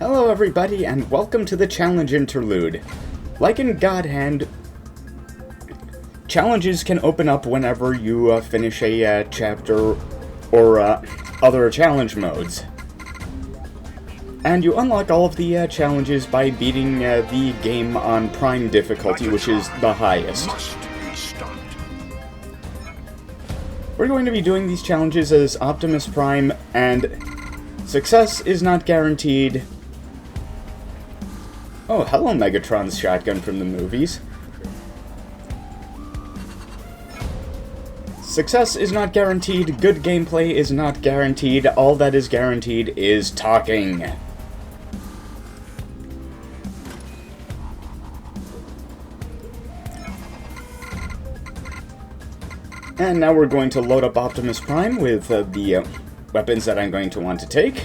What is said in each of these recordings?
Hello everybody, and welcome to the Challenge Interlude. Like in God Hand, challenges can open up whenever you finish a chapter or other challenge modes. And you unlock all of the challenges by beating the game on Prime difficulty, which is the highest. We're going to be doing these challenges as Optimus Prime, and success is not guaranteed. Oh, hello, Megatron's shotgun from the movies. Success is not guaranteed, good gameplay is not guaranteed, all that is guaranteed is talking. And now we're going to load up Optimus Prime with the weapons that I'm going to want to take.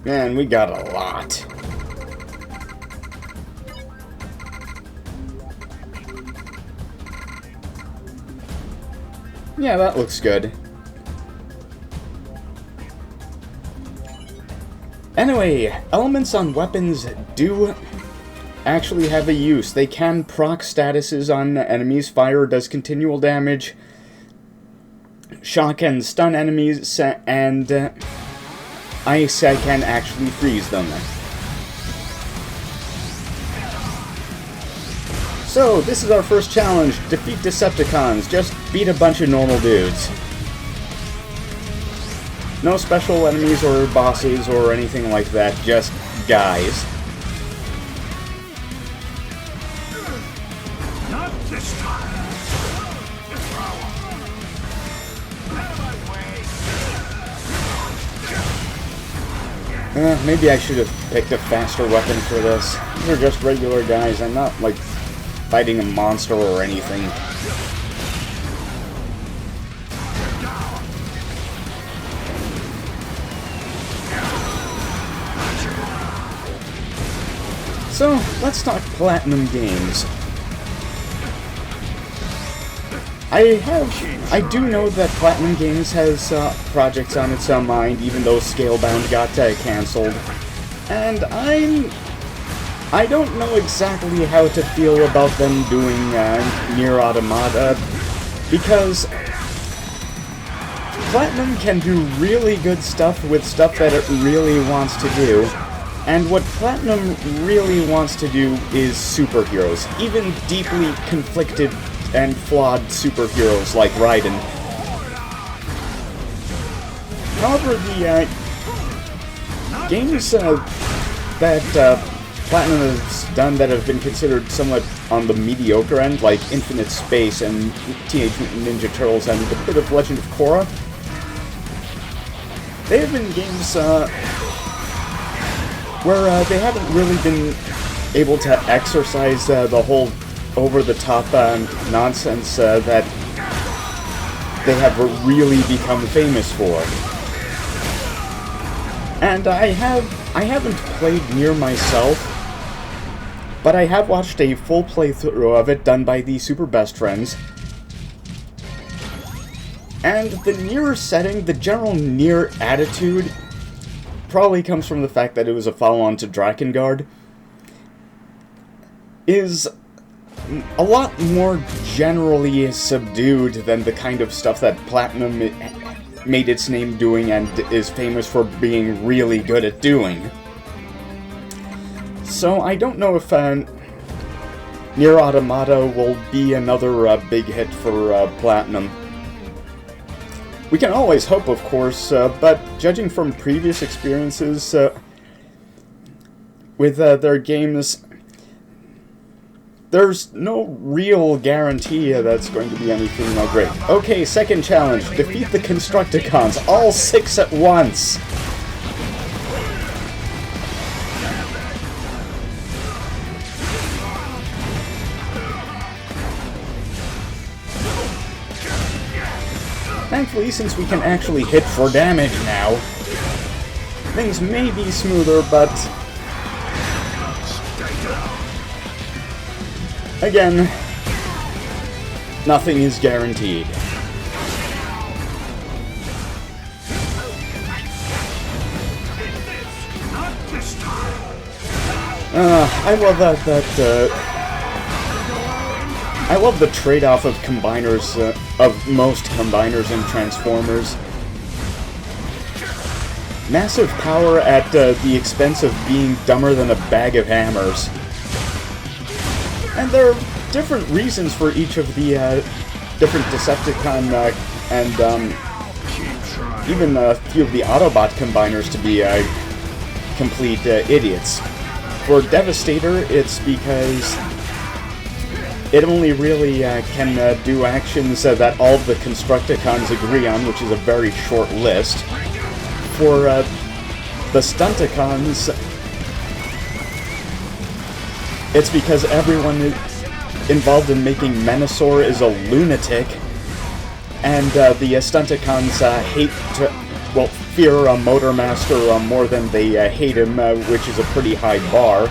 Man, we got a lot. Yeah, that looks good. Anyway, elements on weapons do actually have a use. They can proc statuses on enemies, fire does continual damage, shock and stun enemies, and ice can actually freeze them. So, this is our first challenge. Defeat Decepticons. Just beat a bunch of normal dudes. No special enemies or bosses or anything like that, just guys. Not this time. Maybe I should have picked a faster weapon for this. These are just regular guys. I'm not, like, fighting a monster or anything. So, let's talk Platinum Games. I do know that Platinum Games has projects on its own mind, even though Scalebound got cancelled. And I don't know exactly how to feel about them doing Nier Automata, because Platinum can do really good stuff with stuff that it really wants to do, and what Platinum really wants to do is superheroes, even deeply conflicted and flawed superheroes like Raiden. However, the games that Platinum has done that have been considered somewhat on the mediocre end, like Infinite Space and Teenage Mutant Ninja Turtles and a bit of Legend of Korra, they have been games where they haven't really been able to exercise the whole over-the-top nonsense that they have really become famous for. And I haven't played Nier myself, but I have watched a full playthrough of it done by the Super Best Friends. And the Nier setting, the general Nier attitude, probably comes from the fact that it was a follow-on to Drakengard, is a lot more generally subdued than the kind of stuff that Platinum made its name doing and is famous for being really good at doing. So I don't know if Nier Automata will be another big hit for Platinum. We can always hope, of course, but judging from previous experiences with their games, there's no real guarantee that's going to be anything great. Okay, second challenge. Defeat the Constructicons, all 6 at once. Thankfully, since we can actually hit for damage now, things may be smoother, but again, nothing is guaranteed. I love I love the trade-off of combiners, of most combiners in Transformers. Massive power at the expense of being dumber than a bag of hammers. And there are different reasons for each of the different Decepticon and even a few of the Autobot combiners to be complete idiots. For Devastator, it's because it only really can do actions that all the Constructicons agree on, which is a very short list. For the Stunticons, it's because everyone involved in making Menasor is a lunatic, and the Stunticons fear Motormaster more than they hate him, which is a pretty high bar.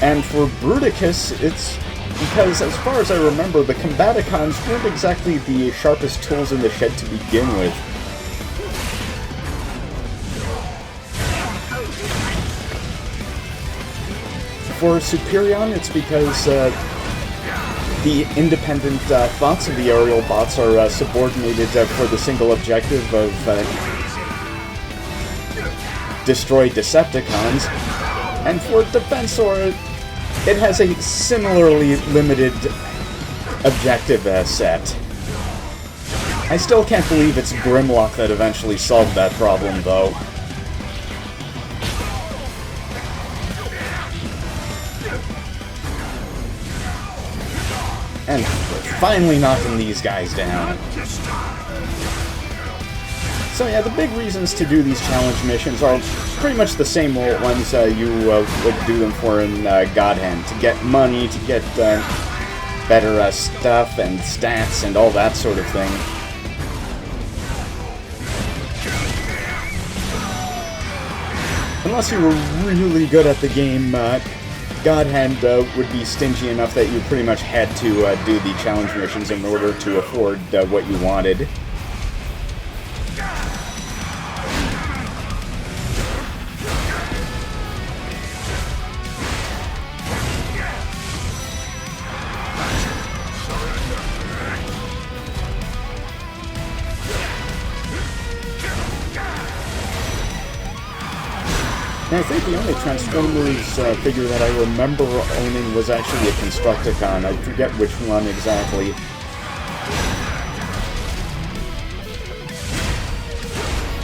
And for Bruticus, it's because, as far as I remember, the Combaticons weren't exactly the sharpest tools in the shed to begin with. For Superion, it's because the independent thoughts of the aerial bots are subordinated for the single objective of destroy Decepticons. And for Defensor, it has a similarly limited objective set. I still can't believe it's Grimlock that eventually solved that problem, though. And we're finally knocking these guys down. So yeah, the big reasons to do these challenge missions are pretty much the same old ones you would do them for in God Hand. To get money, to get better stuff and stats and all that sort of thing. Unless you were really good at the game, God Hand would be stingy enough that you pretty much had to do the challenge missions in order to afford what you wanted. And I think the only Transformers figure that I remember owning was actually a Constructicon. I forget which one exactly.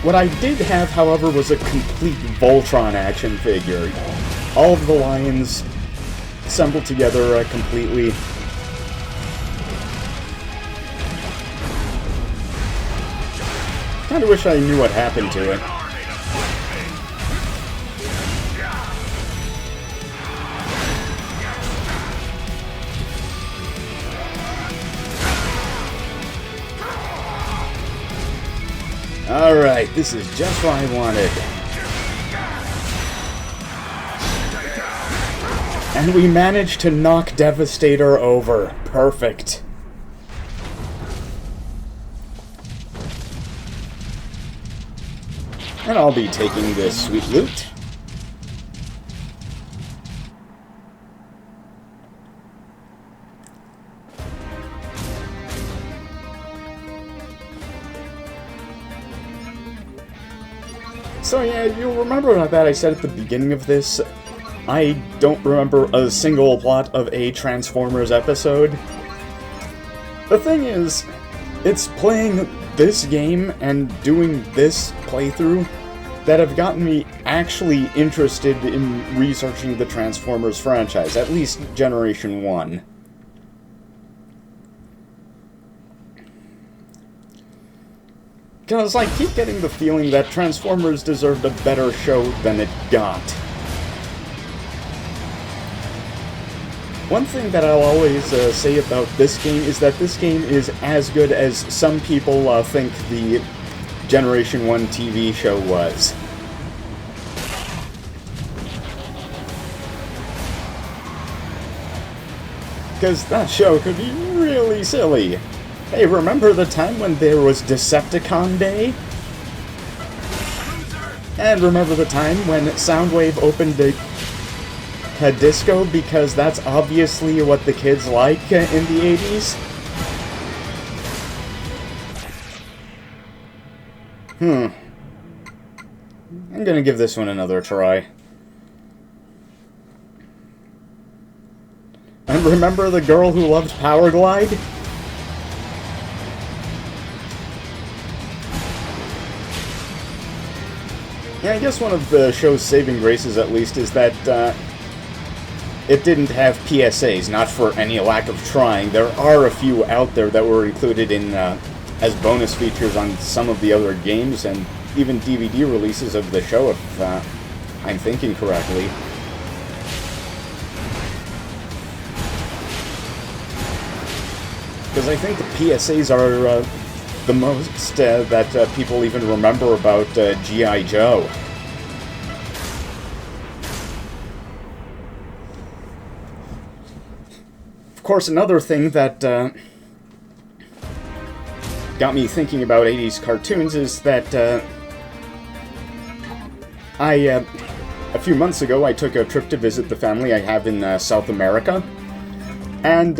What I did have, however, was a complete Voltron action figure. All of the lines assembled together completely. Kinda wish I knew what happened to it. Alright, this is just what I wanted. And we managed to knock Devastator over. Perfect. And I'll be taking this sweet loot. So yeah, you'll remember that I said at the beginning of this, I don't remember a single plot of a Transformers episode. The thing is, it's playing this game and doing this playthrough that have gotten me actually interested in researching the Transformers franchise, at least Generation 1. Because I keep getting the feeling that Transformers deserved a better show than it got. One thing that I'll always say about this game is that this game is as good as some people think the Generation 1 TV show was. Because that show could be really silly. Hey, remember the time when there was Decepticon Day? And remember the time when Soundwave opened a disco because that's obviously what the kids like in the 80s. I'm gonna give this one another try. And remember the girl who loved Powerglide? Yeah, I guess one of the show's saving graces, at least, is that it didn't have PSAs, not for any lack of trying. There are a few out there that were included in as bonus features on some of the other games, and even DVD releases of the show, if I'm thinking correctly. Because I think the PSAs are the most that people even remember about G.I. Joe. Of course, another thing that got me thinking about 80s cartoons is that a few months ago, I took a trip to visit the family I have in South America, and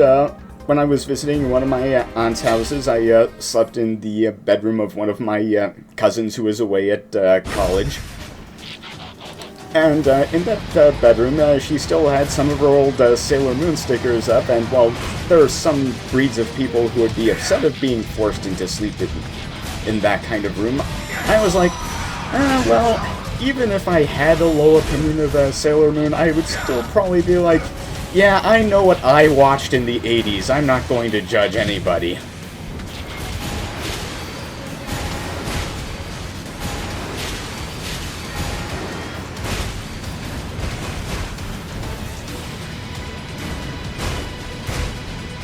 when I was visiting one of my aunt's houses, I slept in the bedroom of one of my cousins who was away at college. And in that bedroom, she still had some of her old Sailor Moon stickers up, and while there are some breeds of people who would be upset of being forced into sleep in that kind of room, I was like, well, even if I had a low opinion of Sailor Moon, I would still probably be like, yeah, I know what I watched in the 80s. I'm not going to judge anybody.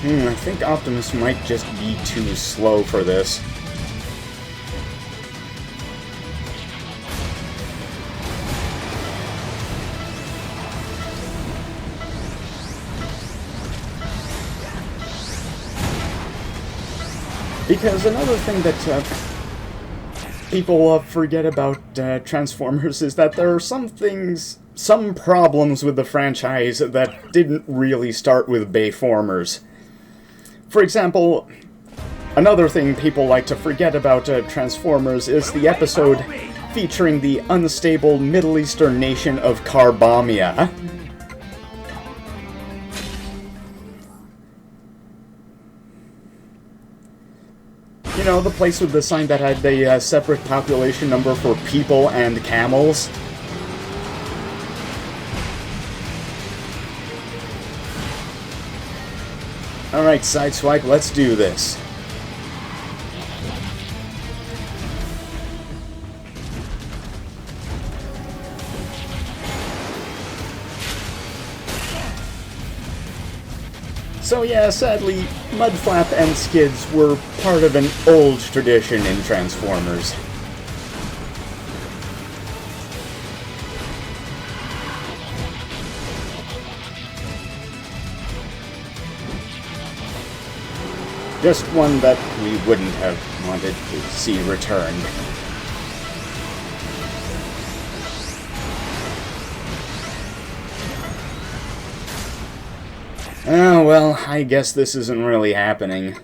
I think Optimus might just be too slow for this. Because another thing that people forget about Transformers is that there are some problems with the franchise that didn't really start with Bayformers. For example, another thing people like to forget about Transformers is the episode featuring the unstable Middle Eastern nation of Carbamia. You know, the place with the sign that had a separate population number for people and camels. Alright, Sideswipe, let's do this. So yeah, sadly, Mudflap and Skids were part of an old tradition in Transformers. Just one that we wouldn't have wanted to see returned. Oh, well, I guess this isn't really happening.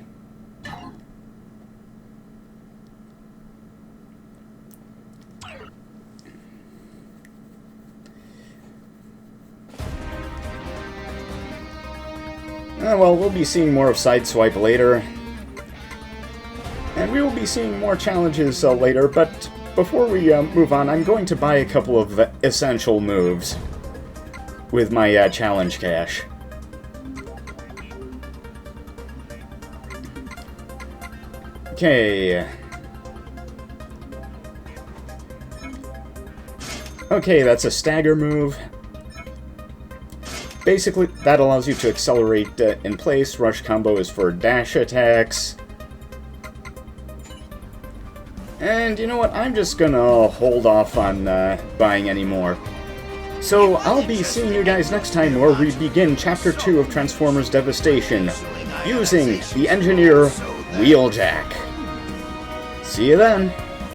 Well, we'll be seeing more of Sideswipe later. And we will be seeing more challenges later, but before we move on, I'm going to buy a couple of essential moves with my challenge cash. Okay. Okay, that's a stagger move. Basically, that allows you to accelerate in place. Rush combo is for dash attacks. And you know what? I'm just gonna hold off on buying any more. So I'll be seeing you guys next time where we begin Chapter 2 of Transformers Devastation using the Engineer Wheeljack. See you then!